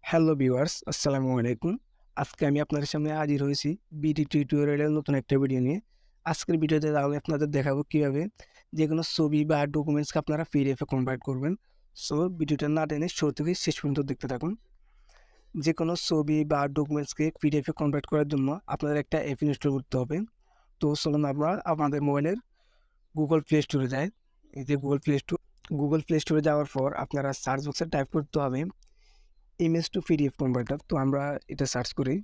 Hello viewers, আসসালামু আলাইকুম। আজকে আমি আপনাদের সামনে হাজির হয়েছি বিডি টিউটোরিয়ালের নতুন একটা ভিডিও নিয়ে। আজকের ভিডিওতে আমি আপনাদের দেখাবো কীভাবে যেকোনো ছবি বা ডকুমেন্টসকে আপনারা পিডিএফে কনভার্ট করবেন। সো ভিডিওটা না টেনে শুরু থেকে শেষ পর্যন্ত দেখতে থাকুন। যেকোনো ছবি বা ডকুমেন্টসকে পিডিএফে কনভার্ট করার জন্য আপনাদের একটা অ্যাপ ইনস্টল করতে হবে। তো চলুন আমরা আমাদের মোবাইলের গুগল প্লে স্টোরে যাই। এই যে গুগল প্লে স্টোরে যাওয়ার পর আপনারা সার্চ বক্সে টাইপ করতে হবে ইমেজ টু পিডিএফ কনভার্টার। তো আমরা এটা সার্চ করি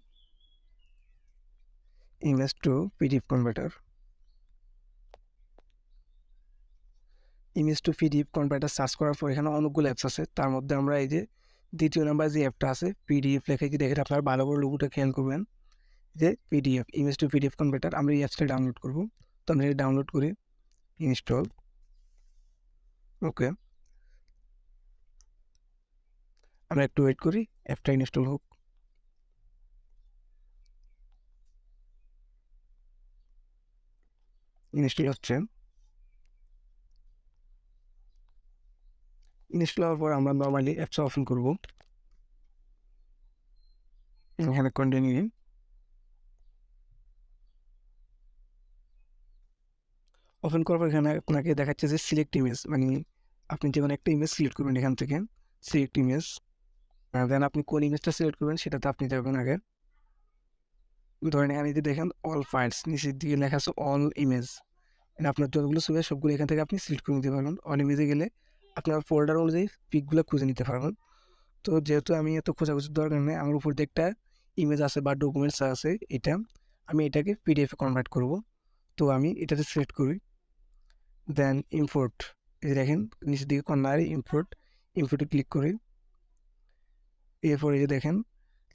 image to PDF converter. Image to PDF converter search করার পর এখানে অনেকগুলো অ্যাপস আছে। তার মধ্যে আমরা এই যে দ্বিতীয় নাম্বার যে অ্যাপটা আছে পিডিএফ লেখা কি দেখে আপনারা ভালো করে লোগোটা খেয়াল করবেন যে PDF image to PDF converter. আমরা এই অ্যাপসটা ডাউনলোড করব। তো আমরা এটা ডাউনলোড করি, ইনস্টল। ওকে, আমরা একটু ওয়েট করি অ্যাপটা ইনস্টল হোক। ইনস্টল হচ্ছে। ইনস্টল হওয়ার পর আমরা নর্মালি অ্যাপসটা ওপেন করব। এখানে কন্টিনিউ। ওপেন করার পর এখানে আপনাকে দেখাচ্ছে যে সিলেক্ট ইমেজ, মানে আপনি যে কোনো একটা ইমেজ সিলেক্ট করবেন এখান থেকে, সিলেক্ট ইমেজ। দেন আপনি কোন ইমেজটা সিলেক্ট করবেন সেটাতে আপনি যাবেন আগে। ধরেন এখানে যদি দেখেন অল ফাইলস, নিচের দিকে লেখা আছে অল ইমেজ। মানে আপনার যতগুলো ছবি সবগুলো এখান থেকে আপনি সিলেক্ট করে নিতে পারবেন। অল ইমেজে গেলে আপনার ফোল্ডার অনুযায়ী পিকগুলো খুঁজে নিতে পারবেন। তো যেহেতু আমি এত খোঁজাখুঁজির দরকার নেই, আমার উপর দিয়ে একটা ইমেজ আছে বা ডকুমেন্টস আছে, এটা আমি এটাকে পিডিএফে কনভার্ট করব। তো আমি এটাতে সিলেক্ট করি, দেন ইম্পোর্ট। এই যে দেখেন নিচের দিকে কর্নারে ইম্পোর্টে ক্লিক করি। এরপরে যে দেখেন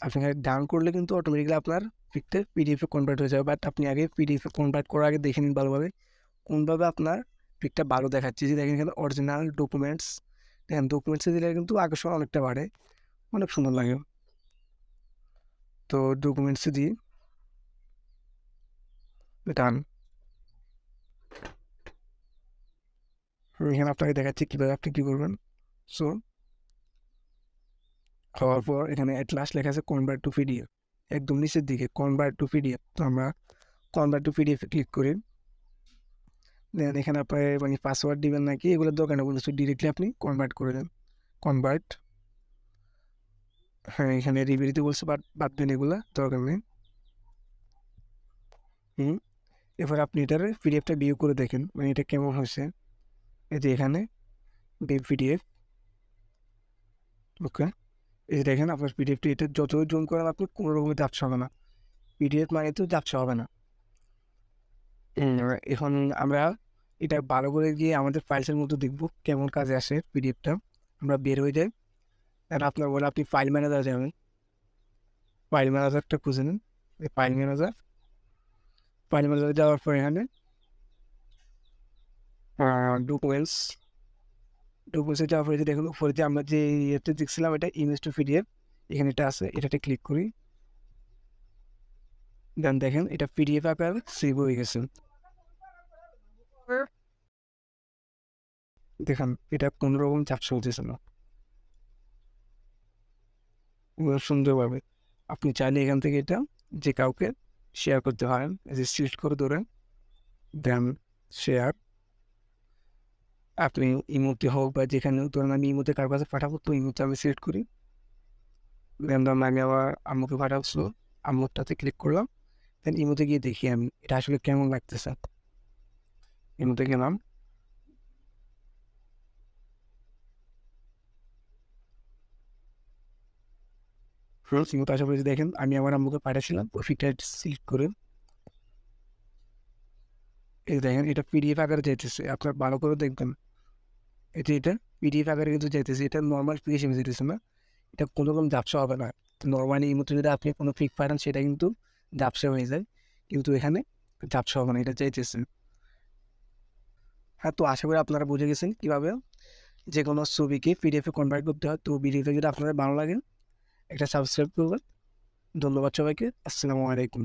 আপনি ডাউন করলে কিন্তু অটোমেটিক্যালি আপনার পিকটা পিডিএফে কনভার্ট হয়ে যাবে। বাট আপনি আগে পিডিএফে কনভার্ট করার আগে দেখে নিন ভালোভাবে কোনভাবে আপনার পিকটা ভালো দেখাচ্ছে। যে দেখেন এখানে অরিজিনাল ডকুমেন্টস, দেখেন ডকুমেন্টসে দিলে কিন্তু আকর্ষণ অনেকটা বাড়ে, অনেক সুন্দর লাগে। তো ডকুমেন্টসে দিই, ডান। এখানে আপনাকে দেখাচ্ছি কীভাবে আপনি কী করবেন। সো হওয়ার পর এখানে অ্যাট লাস্ট লেখা আছে কনভার্ট টু পিডিএফ, একদম নিচের দিকে কনভার্ট টু পিডিএফ। তো আমরা কনভার্ট টু পিডিএফে ক্লিক করি। দেন এখানে আপনার মানে পাসওয়ার্ড দিবেন নাকি এগুলোর দরকার নেই, বলছে ডিরেক্টলি আপনি কনভার্ট করে দেন। কনভার্ট, হ্যাঁ এখানে রিভিউ দিতে বলছে, বাট বাদ দেন, এগুলো দরকার নেই। এরপর আপনি এটার পিডিএফটা ভিউ করে দেখেন মানে এটা কেমন হয়েছে। এই যে এখানে ভিউ পিডিএফ। ওকে, এই যে দেখেন আপনার পিডিএফটি, এটা যত জুম করেন আপনি কোনো রকমের ঝাপসা হবে না। পিডিএফ মানে তো ঝাপসা হবে না। এখন আমরা এটা ভালো করে গিয়ে আমাদের ফাইলসের মধ্যে দেখব কেমন কাজে আসে পিডিএফটা। আমরা বের হয়ে যাই, আর আপনার বলে আপনি ফাইল ম্যানেজার যাবেন। ফাইল ম্যানেজারটা খুঁজে নিন, এই ফাইল ম্যানেজারে যাওয়ার পর এখানে ডকুমেন্টসে যাওয়ার পরে দেখুন উপরে যে আমরা যে ইয়েতে দেখছিলাম এটা ইমেজ টু পিডিএফ, এখানে এটা আছে, এটাতে ক্লিক করি। দেন দেখেন এটা পিডিএফ আকার সেভ হয়ে গেছে। দেখেন এটা কোনো রকম ঝাপসা হতেছে না, সুন্দরভাবে। আপনি চাইলে এখান থেকে এটা যে কাউকে শেয়ার করতে পারেন, যে সিলেক্ট করে ধরেন, দেন শেয়ার। আপনি ইমোতে হোক বা যেখানে, ধরেন আমি ইমোতে কার কাছে পাঠাবো, তো ইমোতে আমি সিলেক্ট করি। দেন ধরেন আমি আবার আম্মুকে পাঠাচ্ছিল, আম্মুরটাতে ক্লিক করলাম। দেন ইমোতে গিয়ে দেখি আমি এটা আসলে কেমন লাগতেছে। ইমোতে গেলাম, ইমোতে আসার পরে দেখেন আমি আমার আম্মুকে পাঠাচ্ছিলাম, ওই ফিকটা সিলেক্ট করে এই দেখেন এটা পিডিএফ আকারে যাইতেছে। আপনার ভালো করে দেখবেন, এটা পিডিএফ আকারে কিন্তু যাইতেছে, এটা নর্মাল পিক হিসেবে যেতেছে না। এটা কোনো রকম ঝাপসা হবে না। নর্মালি ইমোতে যদি আপনি কোনো পিক পাঠান সেটা কিন্তু ঝাপসা হয়ে যায়, কিন্তু এখানে ঝাপসা হবে না, এটা চাইতেছে। হ্যাঁ, তো আশা করি আপনারা বুঝে গেছেন কীভাবে যে কোনো ছবিকে পিডিএফে কনভার্ট করতে হয়। তো ভিডিওটা যদি আপনাদের ভালো লাগে একটা সাবস্ক্রাইব করবেন। ধন্যবাদ সবাইকে, আসসালামু আলাইকুম।